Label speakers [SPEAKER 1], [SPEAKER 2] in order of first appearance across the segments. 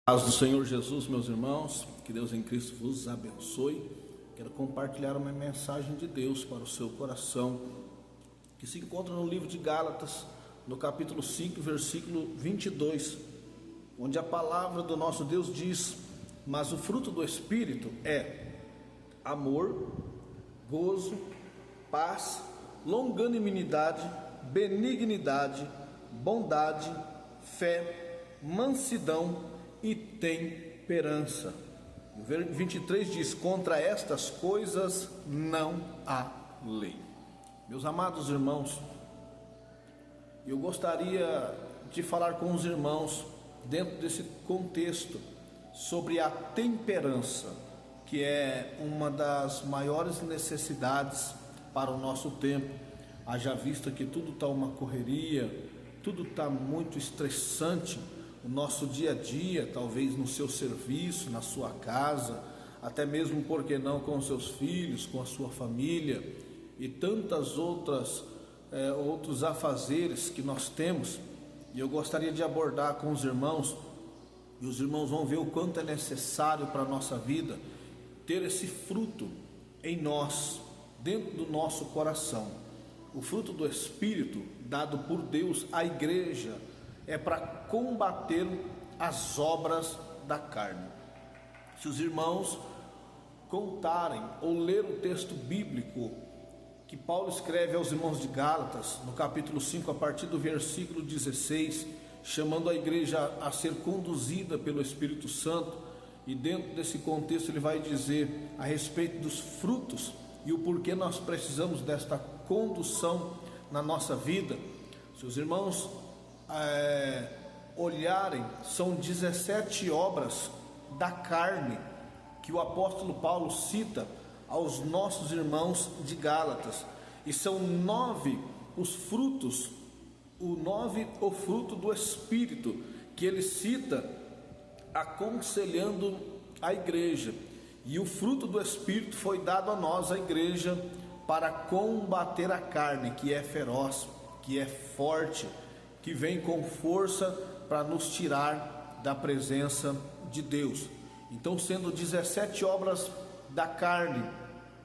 [SPEAKER 1] Paz do Senhor Jesus, meus irmãos, que Deus em Cristo vos abençoe. Quero compartilhar uma mensagem de Deus para o seu coração, que se encontra no livro de Gálatas, no capítulo 5, versículo 22, onde a palavra do nosso Deus diz: mas o fruto do Espírito é amor, gozo, paz, longanimidade, benignidade, bondade, fé, mansidão e temperança. O 23 diz: contra estas coisas não há lei. Meus amados irmãos, eu gostaria de falar com os irmãos dentro desse contexto sobre a temperança, que é uma das maiores necessidades para o nosso tempo. Haja vista que tudo está uma correria, tudo está muito estressante. O nosso dia a dia, talvez no seu serviço, na sua casa, até mesmo, por que não, com os seus filhos, com a sua família e tantas outros afazeres que nós temos. E eu gostaria de abordar com os irmãos, e os irmãos vão ver o quanto é necessário para a nossa vida ter esse fruto em nós, dentro do nosso coração. O fruto do Espírito dado por Deus à igreja é para combater as obras da carne. Se os irmãos contarem ou ler o texto bíblico que Paulo escreve aos irmãos de Gálatas, no capítulo 5, a partir do versículo 16, chamando a igreja a ser conduzida pelo Espírito Santo, e dentro desse contexto ele vai dizer a respeito dos frutos e o porquê nós precisamos desta condução na nossa vida. Se os irmãos olharem, são 17 obras da carne que o apóstolo Paulo cita aos nossos irmãos de Gálatas, e são 9 os frutos, o fruto do Espírito que ele cita aconselhando a igreja. E o fruto do Espírito foi dado a nós, a igreja, para combater a carne, que é feroz, que é forte, que vem com força para nos tirar da presença de Deus. Então, sendo 17 obras da carne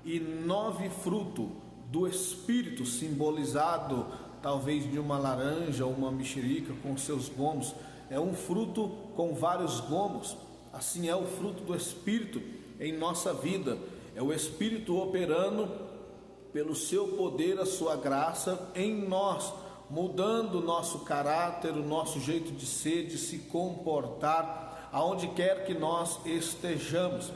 [SPEAKER 1] e 9 frutos do Espírito, simbolizado talvez de uma laranja ou uma mexerica com seus gomos, é um fruto com vários gomos. Assim é o fruto do Espírito em nossa vida, é o Espírito operando pelo seu poder, a sua graça em nós, mudando o nosso caráter, o nosso jeito de ser, de se comportar, aonde quer que nós estejamos.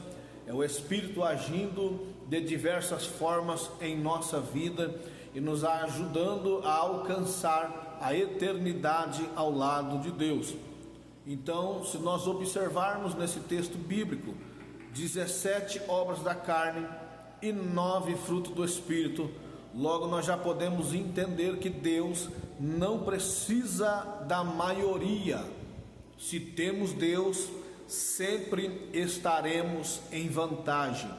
[SPEAKER 1] É o Espírito agindo de diversas formas em nossa vida e nos ajudando a alcançar a eternidade ao lado de Deus. Então, se nós observarmos nesse texto bíblico, 17 obras da carne e 9 frutos do Espírito, logo nós já podemos entender que Deus não precisa da maioria. Se temos Deus, sempre estaremos em vantagem.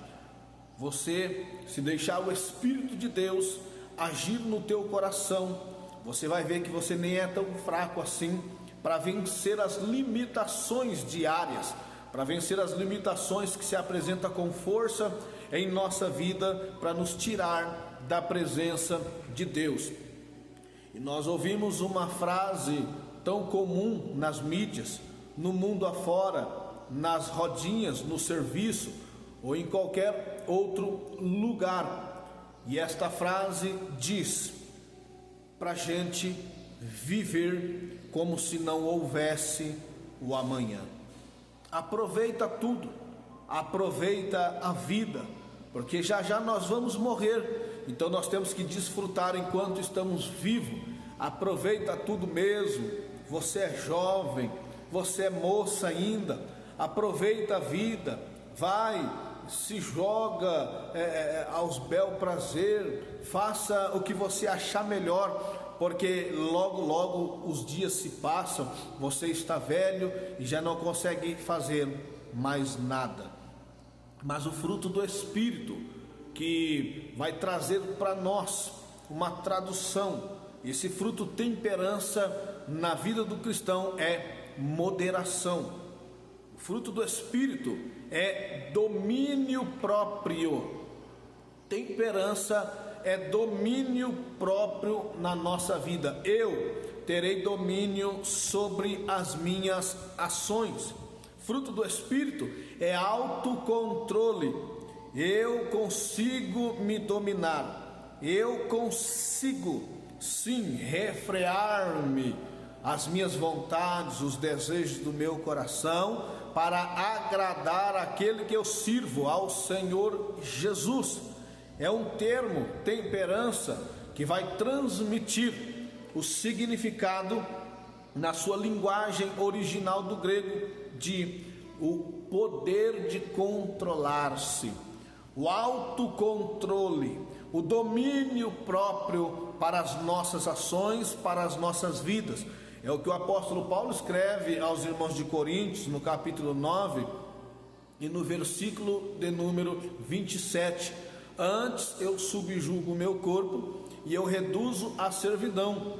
[SPEAKER 1] Você, se deixar o Espírito de Deus agir no teu coração, você vai ver que você nem é tão fraco assim para vencer as limitações diárias, para vencer as limitações que se apresentam com força em nossa vida, para nos tirar da presença de Deus. E nós ouvimos uma frase tão comum nas mídias, no mundo afora, nas rodinhas, no serviço ou em qualquer outro lugar. E esta frase diz para a gente viver como se não houvesse o amanhã. Aproveita tudo, aproveita a vida, porque já já nós vamos morrer. Então nós temos que desfrutar enquanto estamos vivos. Aproveita tudo mesmo. Você é jovem, você é moça ainda, aproveita a vida, vai, se joga aos bel prazer, faça o que você achar melhor, porque logo logo os dias se passam, você está velho e já não consegue fazer mais nada. Mas o fruto do Espírito, que vai trazer para nós uma tradução, esse fruto temperança na vida do cristão é moderação. Fruto do Espírito é domínio próprio. Temperança é domínio próprio na nossa vida. Eu terei domínio sobre as minhas ações. Fruto do Espírito é autocontrole. Eu consigo me dominar. Eu consigo, sim, refrear-me as minhas vontades, os desejos do meu coração, para agradar aquele que eu sirvo, ao Senhor Jesus. É um termo, temperança, que vai transmitir o significado na sua linguagem original do grego de o poder de controlar-se, o autocontrole, o domínio próprio para as nossas ações, para as nossas vidas. É o que o apóstolo Paulo escreve aos irmãos de Coríntios, no capítulo 9 e no versículo de número 27. Antes eu subjugo o meu corpo e eu reduzo a servidão,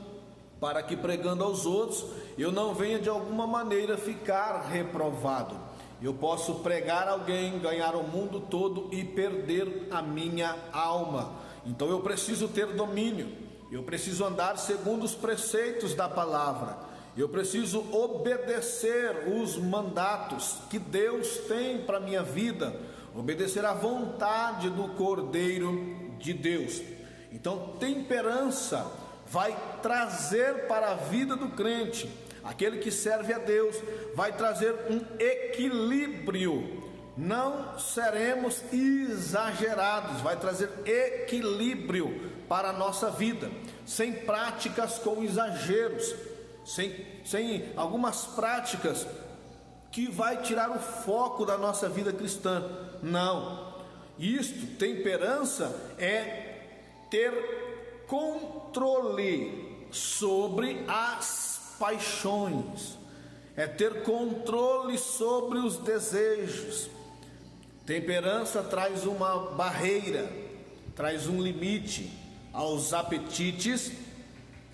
[SPEAKER 1] para que pregando aos outros eu não venha de alguma maneira ficar reprovado. Eu posso pregar alguém, ganhar o mundo todo e perder a minha alma. Então eu preciso ter domínio, eu preciso andar segundo os preceitos da palavra, eu preciso obedecer os mandatos que Deus tem para a minha vida, obedecer à vontade do Cordeiro de Deus. Então temperança vai trazer para a vida do crente, aquele que serve a Deus, vai trazer um equilíbrio. Não seremos exagerados, vai trazer equilíbrio para a nossa vida, sem práticas com exageros, sem algumas práticas que vai tirar o foco da nossa vida cristã. Não, temperança é ter controle sobre as paixões, é ter controle sobre os desejos. Temperança traz uma barreira, traz um limite aos apetites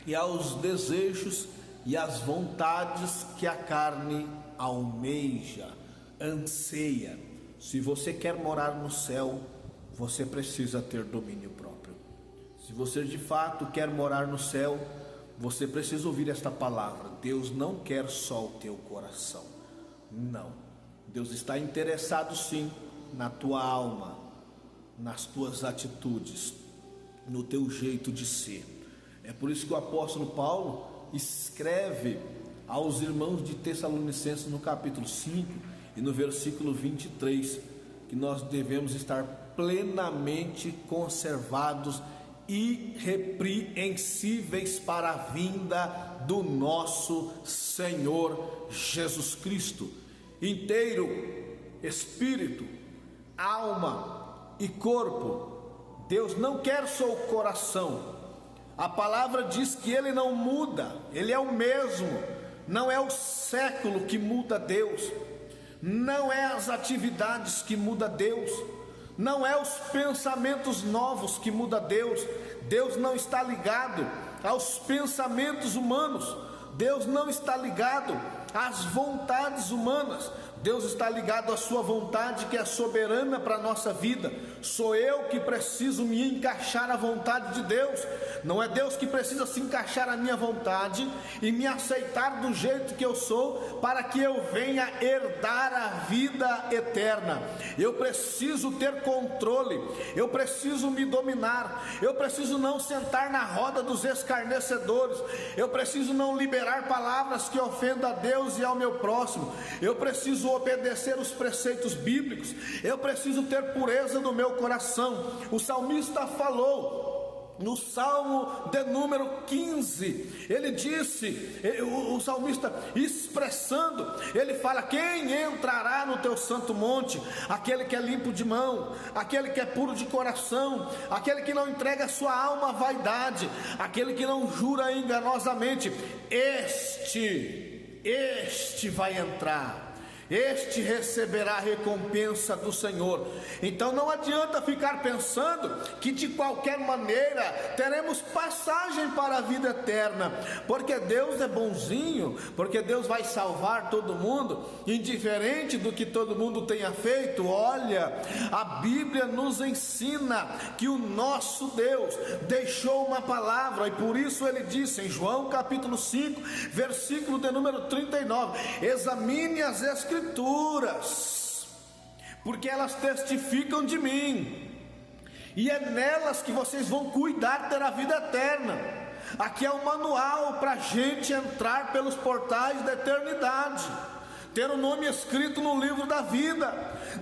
[SPEAKER 1] e aos desejos e às vontades que a carne almeja, anseia. Se você quer morar no céu, você precisa ter domínio próprio. Se você de fato quer morar no céu, você precisa ouvir esta palavra: Deus não quer só o teu coração. Não, Deus está interessado sim na tua alma, nas tuas atitudes, no teu jeito de ser. É por isso que o apóstolo Paulo escreve aos irmãos de Tessalonicenses no capítulo 5 e no versículo 23, que nós devemos estar plenamente conservados, irrepreensíveis para a vinda do nosso Senhor Jesus Cristo, inteiro, espírito, alma e corpo. Deus não quer só o coração. A palavra diz que Ele não muda, Ele é o mesmo. Não é o século que muda Deus, não é as atividades que muda Deus, não é os pensamentos novos que muda Deus. Deus não está ligado aos pensamentos humanos, Deus não está ligado às vontades humanas. Deus está ligado à sua vontade, que é soberana para a nossa vida. Sou eu que preciso me encaixar à vontade de Deus. Não é Deus que precisa se encaixar à minha vontade e me aceitar do jeito que eu sou, para que eu venha herdar a vida eterna. Eu preciso ter controle, eu preciso me dominar, eu preciso não sentar na roda dos escarnecedores, eu preciso não liberar palavras que ofendam a Deus e ao meu próximo, eu preciso obedecer os preceitos bíblicos, eu preciso ter pureza no meu coração. O salmista falou no Salmo de número 15, ele disse, o salmista expressando, ele fala: quem entrará no teu santo monte? Aquele que é limpo de mão, aquele que é puro de coração, aquele que não entrega a sua alma à vaidade, aquele que não jura enganosamente. Este vai entrar. este receberá a recompensa do Senhor. Então não adianta ficar pensando que de qualquer maneira teremos passagem para a vida eterna, porque Deus é bonzinho, porque Deus vai salvar todo mundo, indiferente do que todo mundo tenha feito. Olha, a Bíblia nos ensina que o nosso Deus deixou uma palavra, e por isso ele disse em João capítulo 5, versículo de número 39: examine as Escrituras, porque elas testificam de mim, e é nelas que vocês vão cuidar ter a vida eterna. Aqui é um manual para a gente entrar pelos portais da eternidade, ter o nome escrito no livro da vida,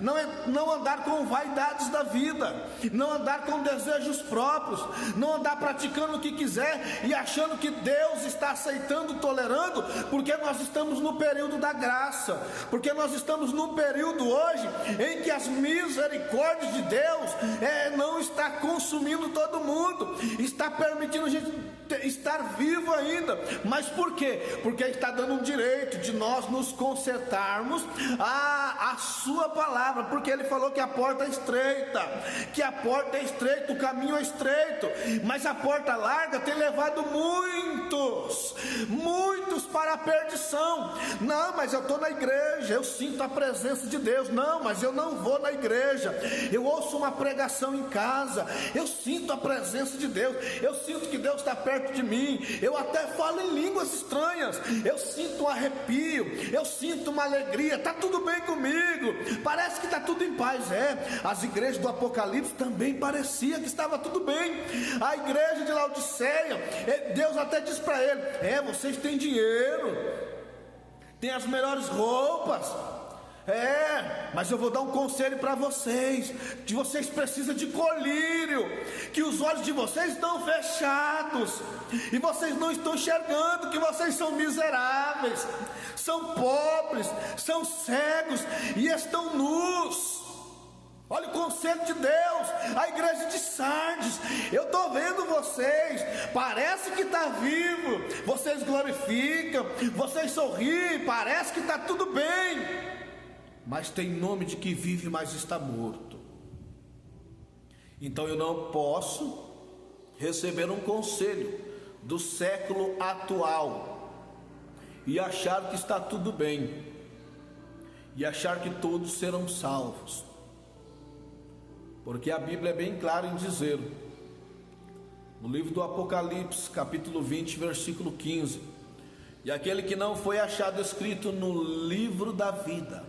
[SPEAKER 1] não andar com vaidades da vida, não andar com desejos próprios, não andar praticando o que quiser e achando que Deus está aceitando, tolerando, porque nós estamos no período da graça, porque nós estamos num período hoje em que as misericórdias de Deus não está consumindo todo mundo, está permitindo a gente estar vivo ainda. Mas por quê? Porque está dando um direito de nós nos consertarmos a sua palavra, porque ele falou que a porta é estreita, o caminho é estreito, mas a porta larga tem levado muitos para a perdição. Não, mas eu estou na igreja, eu sinto a presença de Deus. Não, mas eu não vou na igreja, eu ouço uma pregação em casa, eu sinto a presença de Deus, eu sinto que Deus está perto de mim, eu até falo em línguas estranhas, eu sinto um arrepio, eu sinto uma alegria, está tudo bem comigo, parece que está tudo em paz. As igrejas do Apocalipse também parecia que estava tudo bem. A igreja de Laodiceia, Deus até diz para ele: vocês têm dinheiro, têm as melhores roupas, mas eu vou dar um conselho para vocês, que vocês precisam de colírio, que os olhos de vocês estão fechados, e vocês não estão enxergando que vocês são miseráveis, são pobres, são cegos e estão nus. Olha o conselho de Deus, a igreja de Sardes: eu estou vendo vocês, parece que está vivo, vocês glorificam, vocês sorriem, parece que está tudo bem, mas tem nome de que vive, mas está morto. Então eu não posso receber um conselho do século atual e achar que está tudo bem, e achar que todos serão salvos, porque a Bíblia é bem clara em dizer, no livro do Apocalipse, capítulo 20, versículo 15: e aquele que não foi achado escrito no livro da vida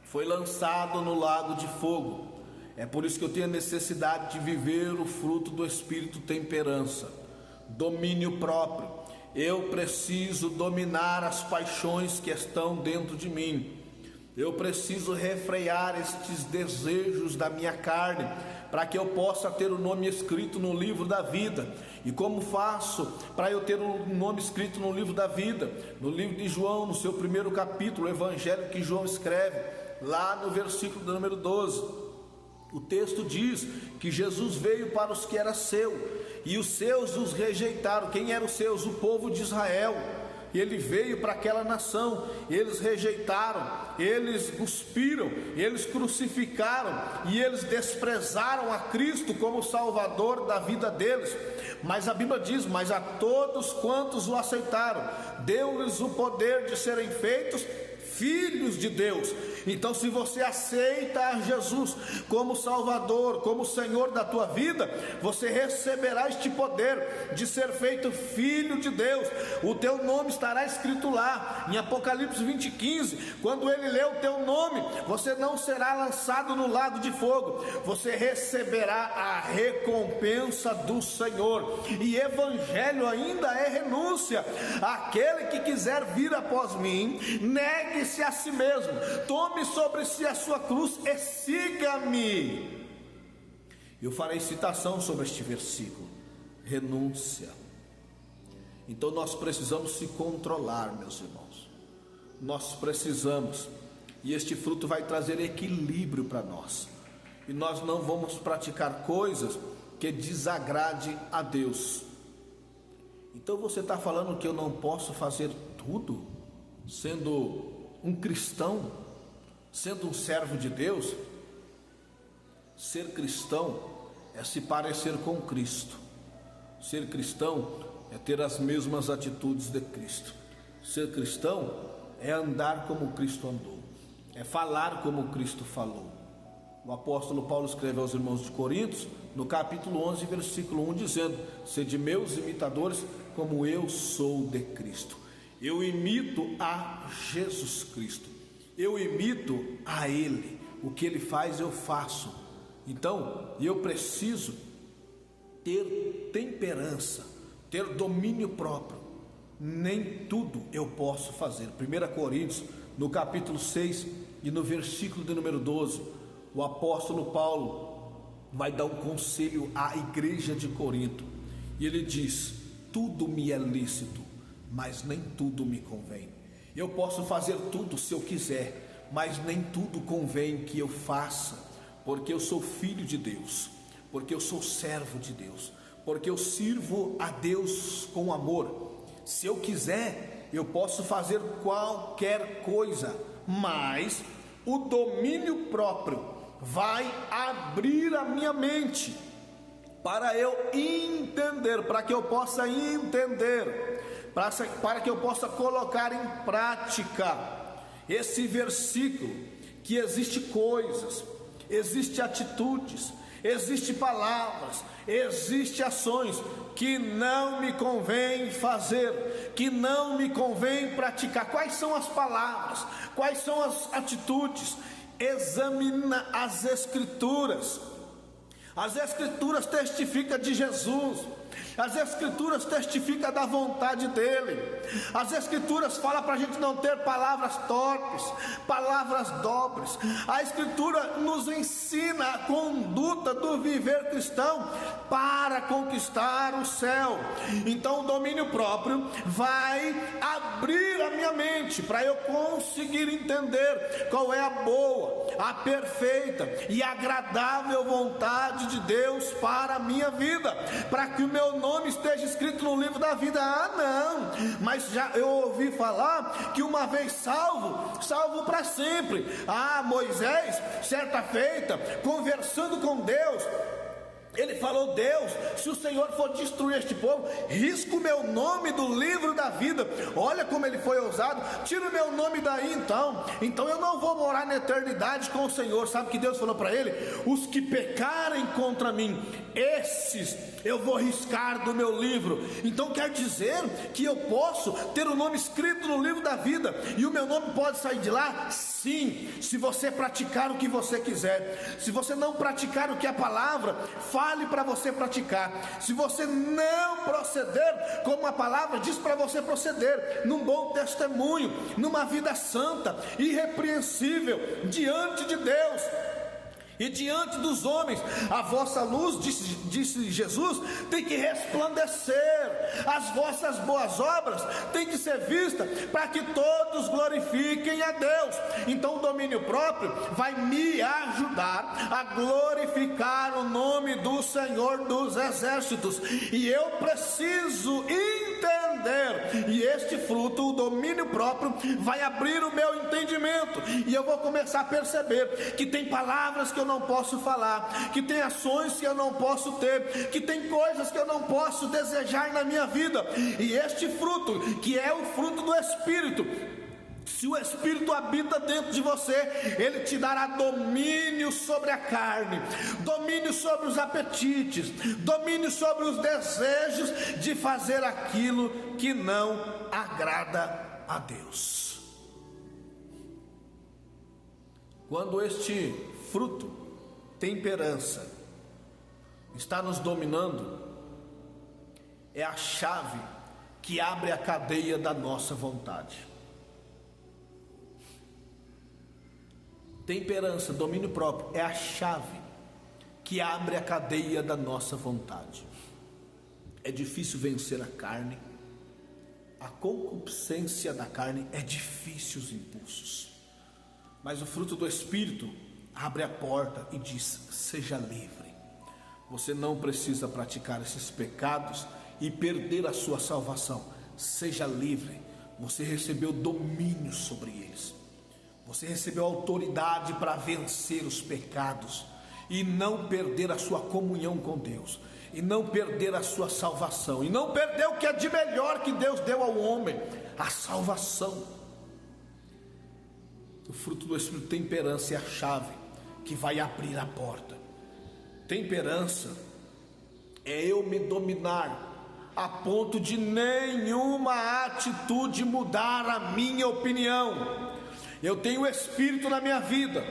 [SPEAKER 1] foi lançado no lago de fogo. É por isso que eu tenho a necessidade de viver o fruto do Espírito: temperança, domínio próprio. Eu preciso dominar as paixões que estão dentro de mim. Eu preciso refrear estes desejos da minha carne, para que eu possa ter o nome escrito no livro da vida. E como faço para eu ter o nome escrito no livro da vida? No livro de João, no seu primeiro capítulo, o evangelho que João escreve, lá no versículo número 12, o texto diz que Jesus veio para os que era seu, e os seus os rejeitaram. Quem eram os seus? O povo de Israel. Ele veio para aquela nação, eles rejeitaram, eles cuspiram, eles crucificaram, e eles desprezaram a Cristo como Salvador da vida deles. Mas a Bíblia diz: mas a todos quantos o aceitaram, deu-lhes o poder de serem feitos filhos de Deus. Então, se você aceita a Jesus como Salvador, como Senhor da tua vida, você receberá este poder de ser feito filho de Deus. O teu nome estará escrito lá em Apocalipse 20:15. Quando ele lê o teu nome, você não será lançado no lago de fogo, você receberá a recompensa do Senhor. E evangelho ainda é renúncia. Aquele que quiser vir após mim, negue-se a si mesmo, tome sobre si a sua cruz e siga-me. Eu farei citação sobre este versículo: renúncia. Então nós precisamos se controlar, meus irmãos, nós precisamos, e este fruto vai trazer equilíbrio para nós, e nós não vamos praticar coisas que desagradem a Deus. Então você está falando que eu não posso fazer tudo sendo um cristão? Sendo um servo de Deus, ser cristão é se parecer com Cristo. Ser cristão é ter as mesmas atitudes de Cristo. Ser cristão é andar como Cristo andou, é falar como Cristo falou. O apóstolo Paulo escreve aos irmãos de Coríntios, no capítulo 11, versículo 1, dizendo: sede meus imitadores, como eu sou de Cristo. Eu imito a Jesus Cristo, eu imito a Ele, o que Ele faz eu faço. Então eu preciso ter temperança, ter domínio próprio. Nem tudo eu posso fazer. 1 Coríntios, no capítulo 6 e no versículo de número 12, o apóstolo Paulo vai dar um conselho à igreja de Corinto, e ele diz: tudo me é lícito, mas nem tudo me convém. Eu posso fazer tudo se eu quiser, mas nem tudo convém que eu faça, porque eu sou filho de Deus, porque eu sou servo de Deus, porque eu sirvo a Deus com amor. Se eu quiser, eu posso fazer qualquer coisa, mas o domínio próprio vai abrir a minha mente para eu entender, para que eu possa entender, para que eu possa colocar em prática esse versículo, que existe coisas, existe atitudes, existe palavras, existe ações que não me convém fazer, que não me convém praticar. Quais são as palavras? Quais são as atitudes? Examina as Escrituras. As Escrituras testificam de Jesus. As Escrituras testificam da vontade dEle. As Escrituras falam para a gente não ter palavras torpes, palavras dobres. A Escritura nos ensina a conduta do viver cristão para conquistar o céu. Então o domínio próprio vai abrir a minha mente para eu conseguir entender qual é a boa, a perfeita e agradável vontade de Deus para a minha vida, para que o meu nome esteja escrito no livro da vida. Ah, não, mas já eu ouvi falar que uma vez salvo, salvo para sempre. Ah, Moisés, certa feita, conversando com Deus, ele falou: Deus, se o Senhor for destruir este povo, risca o meu nome do livro da vida. Olha como ele foi ousado: tira o meu nome daí então eu não vou morar na eternidade com o Senhor. Sabe o que Deus falou para ele? Os que pecarem contra mim, esses eu vou riscar do meu livro. Então quer dizer que eu posso ter o nome escrito no livro da vida, e o meu nome pode sair de lá? Sim, se você praticar o que você quiser. Se você não praticar o que a palavra fale para você praticar, se você não proceder como a palavra diz para você proceder, num bom testemunho, numa vida santa, irrepreensível diante de Deus e diante dos homens, a vossa luz, disse Jesus, tem que resplandecer, as vossas boas obras têm que ser vistas, para que todos glorifiquem a Deus. Então o domínio próprio vai me ajudar a glorificar o nome do Senhor dos Exércitos, e eu preciso entender, e este fruto, o domínio próprio, vai abrir o meu entendimento, e eu vou começar a perceber que tem palavras que eu não posso falar, que tem ações que eu não posso ter, que tem coisas que eu não posso desejar na minha vida. E este fruto, que é o fruto do Espírito, se o Espírito habita dentro de você, ele te dará domínio sobre a carne, domínio sobre os apetites, domínio sobre os desejos de fazer aquilo que não agrada a Deus. Quando este fruto, temperança, está nos dominando, é a chave que abre a cadeia da nossa vontade. Temperança, domínio próprio, é a chave que abre a cadeia da nossa vontade. É difícil vencer a carne, a concupiscência da carne, é difícil os impulsos, mas o fruto do Espírito abre a porta e diz: seja livre. Você não precisa praticar esses pecados e perder a sua salvação. Seja livre. Você recebeu domínio sobre eles. Você recebeu autoridade para vencer os pecados e não perder a sua comunhão com Deus, e não perder a sua salvação, e não perder o que é de melhor que Deus deu ao homem, a salvação. O fruto do Espírito, temperança, é a chave que vai abrir a porta. Temperança é eu me dominar a ponto de nenhuma atitude mudar a minha opinião. Eu tenho o Espírito na minha vida,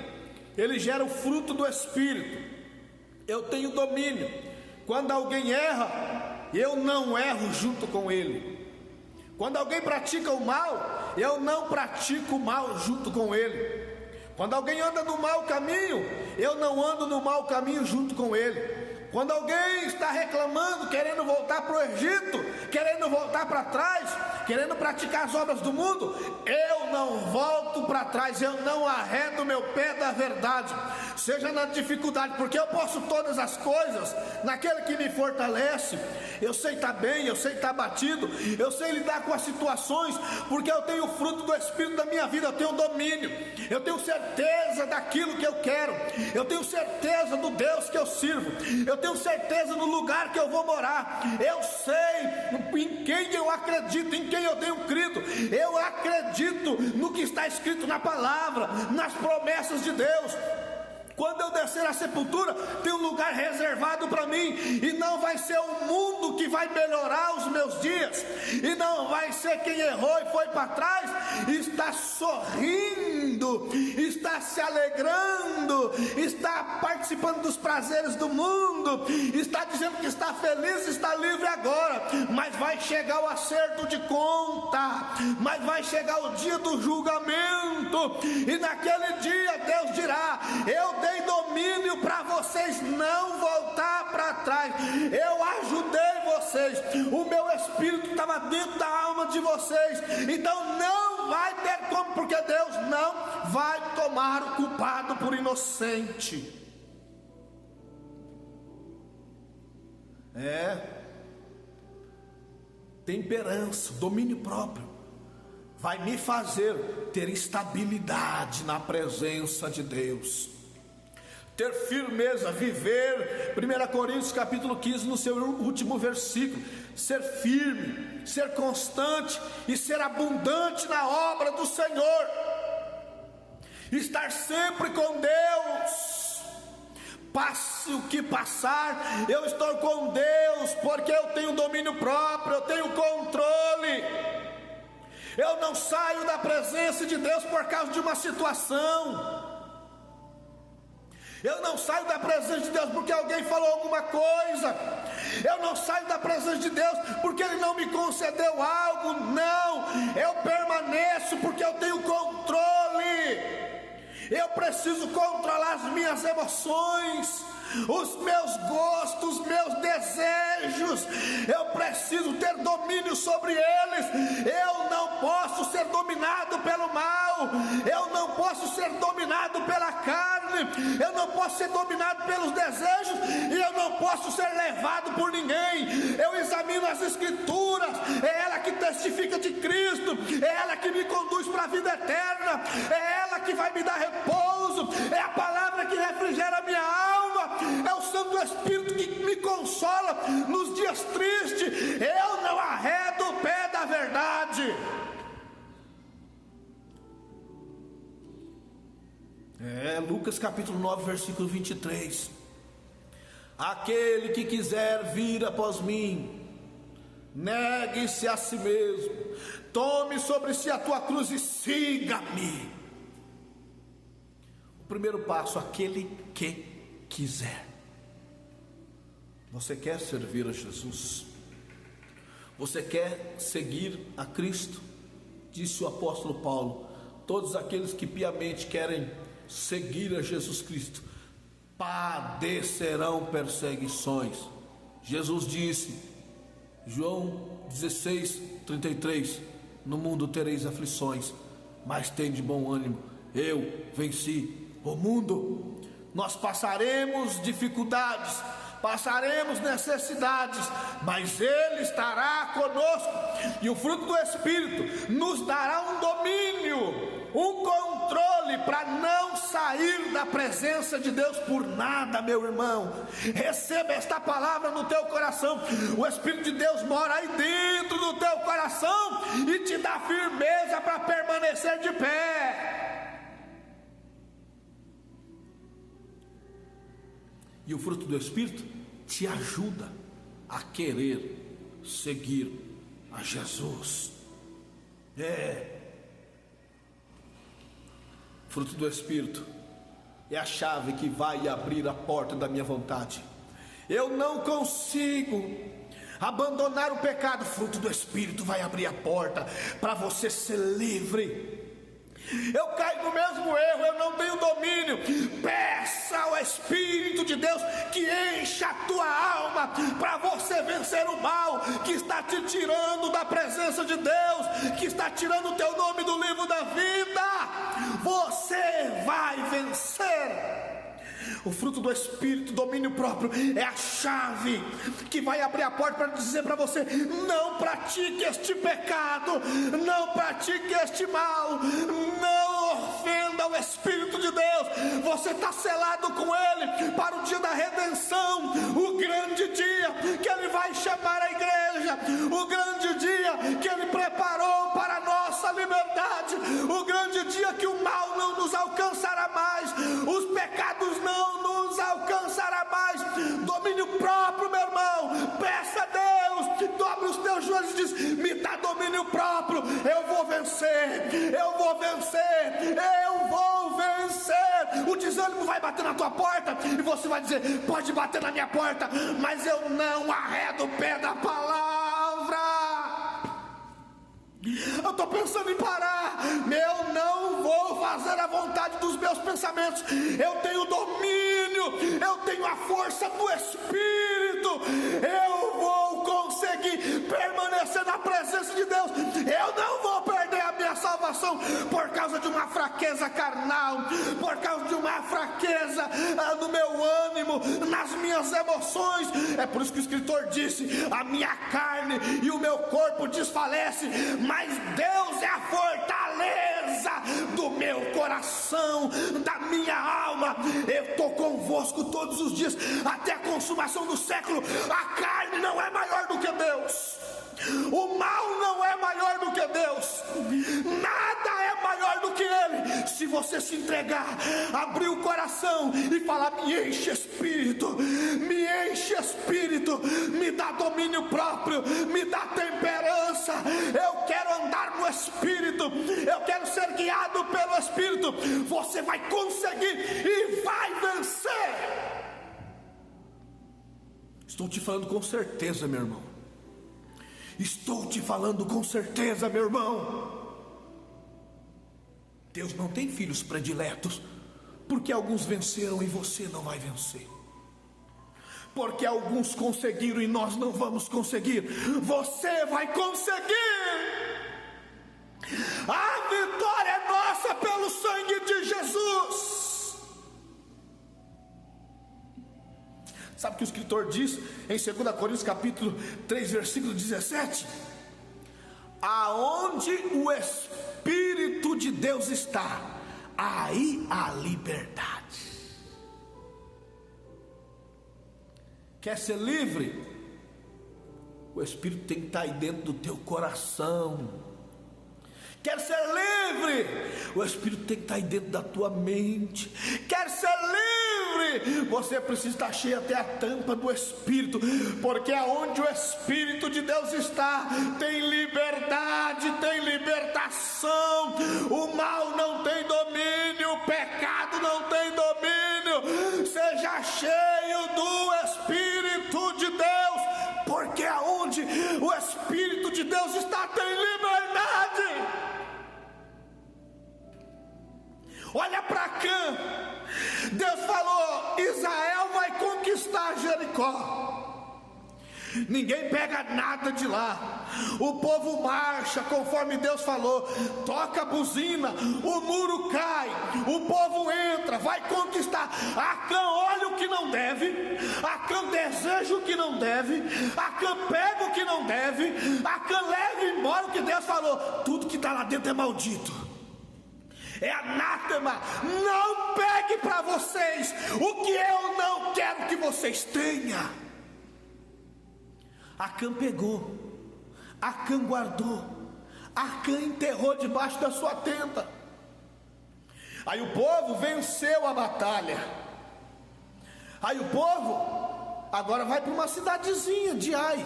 [SPEAKER 1] ele gera o fruto do Espírito. Eu tenho domínio. Quando alguém erra, eu não erro junto com ele. Quando alguém pratica o mal, eu não pratico o mal junto com ele. Quando alguém anda no mau caminho, eu não ando no mau caminho junto com ele. Quando alguém está reclamando, querendo voltar para o Egito, querendo voltar para trás, querendo praticar as obras do mundo, eu não volto para trás, eu não arredo meu pé da verdade, seja na dificuldade, porque eu posso todas as coisas naquele que me fortalece. Eu sei estar bem, eu sei estar batido, eu sei lidar com as situações, porque eu tenho o fruto do Espírito da minha vida, eu tenho domínio, eu tenho certeza daquilo que eu quero, eu tenho certeza do Deus que eu sirvo, eu tenho certeza no lugar que eu vou morar, eu sei em quem eu acredito, em quem eu tenho crido, eu acredito no que está escrito na palavra, nas promessas de Deus. Quando eu descer à sepultura, tem um lugar reservado para mim, e não vai ser o mundo que vai melhorar os meus dias, e não vai ser quem errou e foi para trás, está sorrindo, está se alegrando, está participando dos prazeres do mundo, está dizendo que está feliz, está livre agora, mas vai chegar o acerto de conta, mas vai chegar o dia do julgamento, e naquele dia Deus dirá: eu dei domínio para vocês não voltar para trás, eu ajudei vocês, o meu Espírito estava dentro da alma de vocês, então não vai ter como, porque Deus não vai tomar o culpado por inocente. Temperança, domínio próprio, vai me fazer ter estabilidade na presença de Deus, ter firmeza, viver 1 Coríntios capítulo 15 no seu último versículo, ser firme, ser constante e ser abundante na obra do Senhor, estar sempre com Deus, passe o que passar, eu estou com Deus, porque eu tenho domínio próprio, eu tenho controle, eu não saio da presença de Deus por causa de uma situação, eu não saio da presença de Deus porque alguém falou alguma coisa, eu não saio da presença de Deus porque Ele não me concedeu algo, não, eu permaneço porque eu tenho controle, eu preciso controlar as minhas emoções, os meus gostos, os meus desejos, eu preciso ter domínio sobre eles, eu não posso ser dominado pelo mal, eu não posso ser dominado pela carne, eu não posso ser dominado pelos desejos, e eu não posso ser levado por ninguém. Eu examino as Escrituras, é ela que testifica de Cristo, é ela que me conduz para a vida eterna, é ela que vai me dar repouso, é a palavra que refrigera a minha alma, é o Santo Espírito que me consola nos dias tristes. Eu não arredo o pé da verdade. Lucas capítulo 9 versículo 23: aquele que quiser vir após mim, negue-se a si mesmo, tome sobre si a tua cruz e siga-me. O primeiro passo, aquele que quiser. Você quer servir a Jesus? Você quer seguir a Cristo? Disse o apóstolo Paulo: todos aqueles que piamente querem seguir a Jesus Cristo padecerão perseguições. Jesus disse, João 16:33, no mundo tereis aflições, mas tende bom ânimo, eu venci o mundo. Nós passaremos dificuldades, passaremos necessidades, mas Ele estará conosco, e o fruto do Espírito nos dará um domínio, um controle controle para não sair da presença de Deus por nada, meu irmão. Receba esta palavra no teu coração. O Espírito de Deus mora aí dentro do teu coração e te dá firmeza para permanecer de pé. E o fruto do Espírito te ajuda a querer seguir a Jesus. Fruto do Espírito é a chave que vai abrir a porta da minha vontade. Eu não consigo abandonar o pecado. Fruto do Espírito vai abrir a porta para você ser livre. Eu caio no mesmo erro, eu não tenho domínio. Peça ao Espírito de Deus que encha a tua alma para você vencer o mal que está te tirando da presença de Deus, que está tirando o teu nome do livro da vida. Você vai vencer. O fruto do Espírito, domínio próprio, é a chave que vai abrir a porta para dizer para você: não pratique este pecado, não pratique este mal, não ofenda o Espírito de Deus. Você está selado com Ele para o dia da redenção, o grande dia que Ele vai chamar a igreja, o grande dia que Ele preparou para a nossa liberdade, o grande dia que o mal não nos alcançará mais, os pecados não nos alcançará mais. Domínio próprio, meu irmão. Peça a Deus, dobre os teus joelhos e diz: me dá domínio próprio. Eu vou vencer, eu vou vencer, eu vou vencer. O desânimo vai bater na tua porta e você vai dizer: pode bater na minha porta, mas eu não arredo o pé da palavra. Eu estou pensando em parar. Eu não vou fazer a vontade dos meus pensamentos. Eu tenho domínio, eu tenho a força do Espírito. Eu vou conseguir permanecer na presença de Deus. Eu não vou perder a minha salvação por causa de uma fraqueza carnal, por causa de uma fraqueza no meu ânimo, nas minhas emoções. É por isso que o escritor disse: a minha carne e o meu corpo desfalece, mas Deus é a fortaleza do meu coração, da minha alma. Eu estou convosco todos os dias, até a consumação do século. A carne não é maior do que Deus, o mal não é maior do que Deus, nada é maior do que Ele. Se você se entregar, abrir o coração e falar: me enche Espírito, me enche Espírito, me dá domínio próprio, me dá temperança, eu quero andar no Espírito, eu quero ser guiado pelo Espírito. Você vai conseguir e vai vencer. Estou te falando com certeza, meu irmão. Estou te falando com certeza, meu irmão. Deus não tem filhos prediletos, porque alguns venceram e você não vai vencer, porque alguns conseguiram e nós não vamos conseguir. Você vai conseguir. A vitória é nossa pelo sangue de Jesus. Sabe o que o escritor diz em 2 Coríntios capítulo 3, versículo 17? Aonde o Espírito de Deus está, aí a liberdade. Quer ser livre? O Espírito tem que estar aí dentro do teu coração. Quer ser livre? O Espírito tem que estar aí dentro da tua mente. Quer ser livre? Você precisa estar cheio até a tampa do Espírito, porque aonde o Espírito de Deus está, tem liberdade, tem libertação. O mal não tem domínio, o pecado não tem domínio. Seja cheio do Espírito de Deus, porque aonde o Espírito de Deus está, tem liberdade. Olha para cá, Deus falou: Israel vai conquistar Jericó. Ninguém pega nada de lá. O povo marcha conforme Deus falou. Toca a buzina, o muro cai, o povo entra, vai conquistar. Acã olha o que não deve, Acã deseja o que não deve, Acã pega o que não deve, Acã leva embora o que Deus falou. Tudo que está lá dentro é maldito. É anátema. Não pegue para vocês o que eu não quero que vocês tenham. Acã pegou, Acã guardou, Acã enterrou debaixo da sua tenda. Aí o povo venceu a batalha. Aí o povo agora vai para uma cidadezinha de Ai.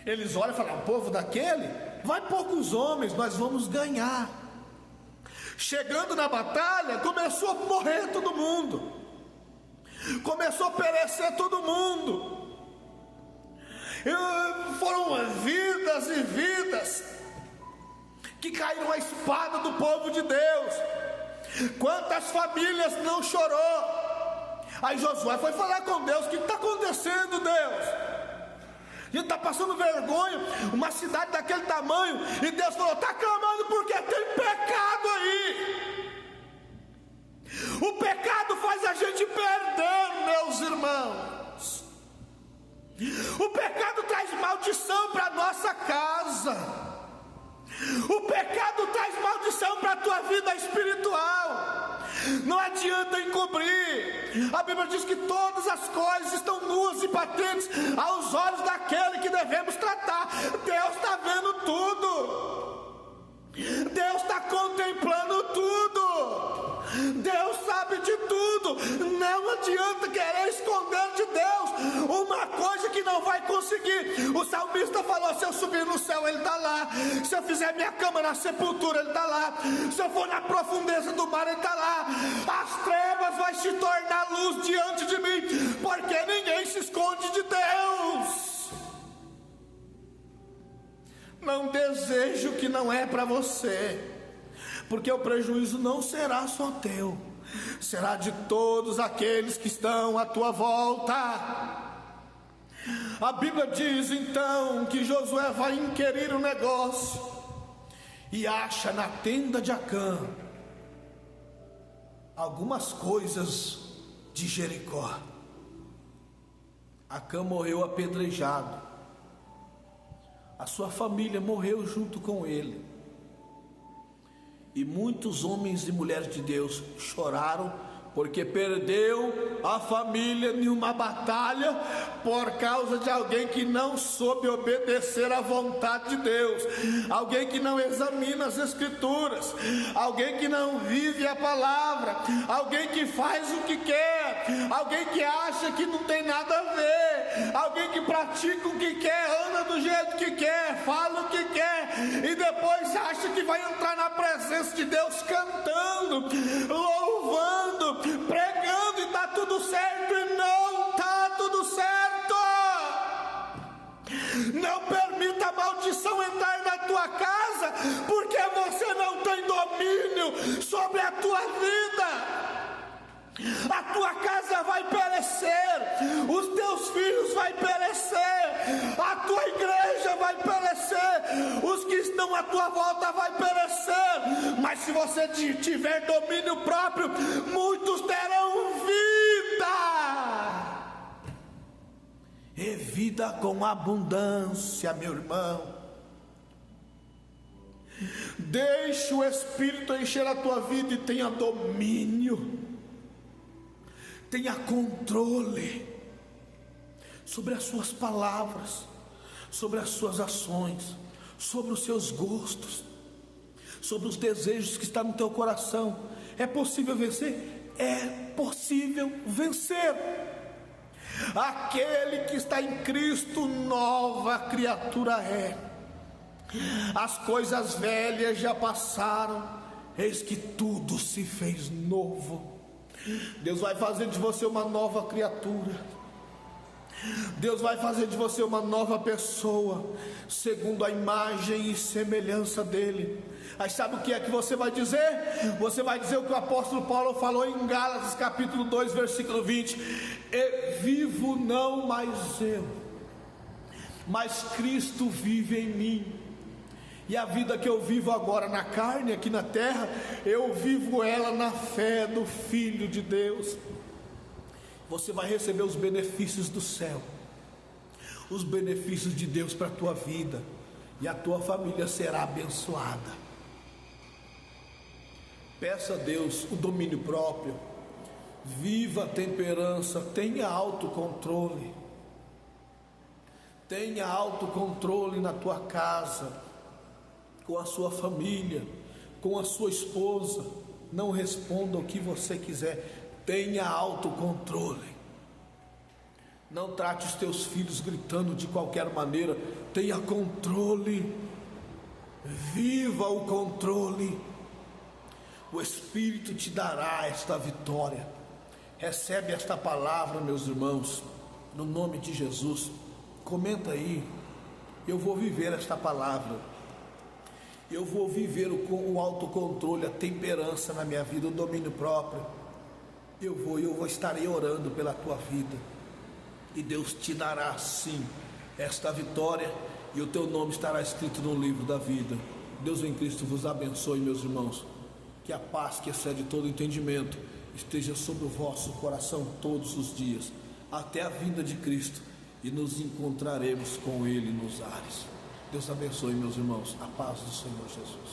[SPEAKER 1] Eles olham e falam: o povo daquele vai poucos homens, nós vamos ganhar. Chegando na batalha, começou a morrer todo mundo, começou a perecer todo mundo. Foram vidas e vidas que caíram a espada do povo de Deus. Quantas famílias não chorou? Aí Josué foi falar com Deus: o que está acontecendo, Deus? A gente está passando vergonha, uma cidade daquele tamanho. E Deus falou: está clamando porque tem pecado aí. O pecado faz a gente perder, meus irmãos. O pecado traz maldição para nossa casa. O pecado traz maldição para a tua vida espiritual. Não adianta encobrir. A Bíblia diz que todas as coisas estão nuas e patentes aos olhos daquele que devemos tratar. Deus está vendo tudo. Deus está contemplando tudo. Deus sabe de tudo. Não adianta querer esconder de Deus uma coisa que não vai conseguir. O salmista falou: se eu subir no céu, Ele está lá. Se eu fizer minha cama na sepultura, Ele está lá. Se eu for na profundeza do mar, Ele está lá. As trevas vai se tornar luz diante de mim, porque ninguém se esconde de Deus. Não deseje o que não é para você, porque o prejuízo não será só teu, será de todos aqueles que estão à tua volta. A Bíblia diz então que Josué vai inquirir o negócio e acha na tenda de Acã algumas coisas de Jericó. Acã morreu apedrejado, a sua família morreu junto com ele. E muitos homens e mulheres de Deus choraram, porque perdeu a família em uma batalha por causa de alguém que não soube obedecer à vontade de Deus, alguém que não examina as Escrituras, alguém que não vive a palavra, alguém que faz o que quer, alguém que acha que não tem nada a ver, alguém que pratica o que quer, anda do jeito que quer, fala o que quer e depois acha que vai entrar na presença de Deus cantando, louvando, pregando e está tudo certo, e não está tudo certo. Não permita a maldição entrar na tua casa, porque você não tem domínio sobre a tua vida. A tua casa vai perecer, os teus filhos vai perecer, a tua igreja vai perecer, os que estão à tua volta vai perecer. Mas se você tiver domínio próprio, muitos terão vida, e vida com abundância, meu irmão. Deixe o Espírito encher a tua vida e tenha domínio, tenha controle sobre as suas palavras, sobre as suas ações, sobre os seus gostos, sobre os desejos que estão no teu coração. É possível vencer? É possível vencer. Aquele que está em Cristo, nova criatura é. As coisas velhas já passaram, eis que tudo se fez novo. Deus vai fazer de você uma nova criatura. Deus vai fazer de você uma nova pessoa, segundo a imagem e semelhança dele. Aí sabe o que é que você vai dizer? Você vai dizer o que o apóstolo Paulo falou em Gálatas capítulo 2 versículo 20: e vivo não mais eu, mas Cristo vive em mim. E a vida que eu vivo agora na carne, aqui na terra, eu vivo ela na fé do Filho de Deus. Você vai receber os benefícios do céu, os benefícios de Deus para a tua vida, e a tua família será abençoada. Peça a Deus o domínio próprio. Viva a temperança, tenha autocontrole. Tenha autocontrole na tua casa, com a sua família, com a sua esposa. Não responda o que você quiser. Tenha autocontrole. Não trate os teus filhos gritando de qualquer maneira. Tenha controle. Viva o controle. O Espírito te dará esta vitória. Recebe esta palavra, meus irmãos, no nome de Jesus. Comenta aí. Eu vou viver esta palavra. Eu vou viver o autocontrole, a temperança na minha vida, o domínio próprio. Eu estarei orando pela tua vida. E Deus te dará sim esta vitória, e o teu nome estará escrito no livro da vida. Deus em Cristo vos abençoe, meus irmãos. Que a paz que excede todo entendimento esteja sobre o vosso coração todos os dias, até a vinda de Cristo, e nos encontraremos com Ele nos ares. Deus abençoe, meus irmãos. A paz do Senhor Jesus.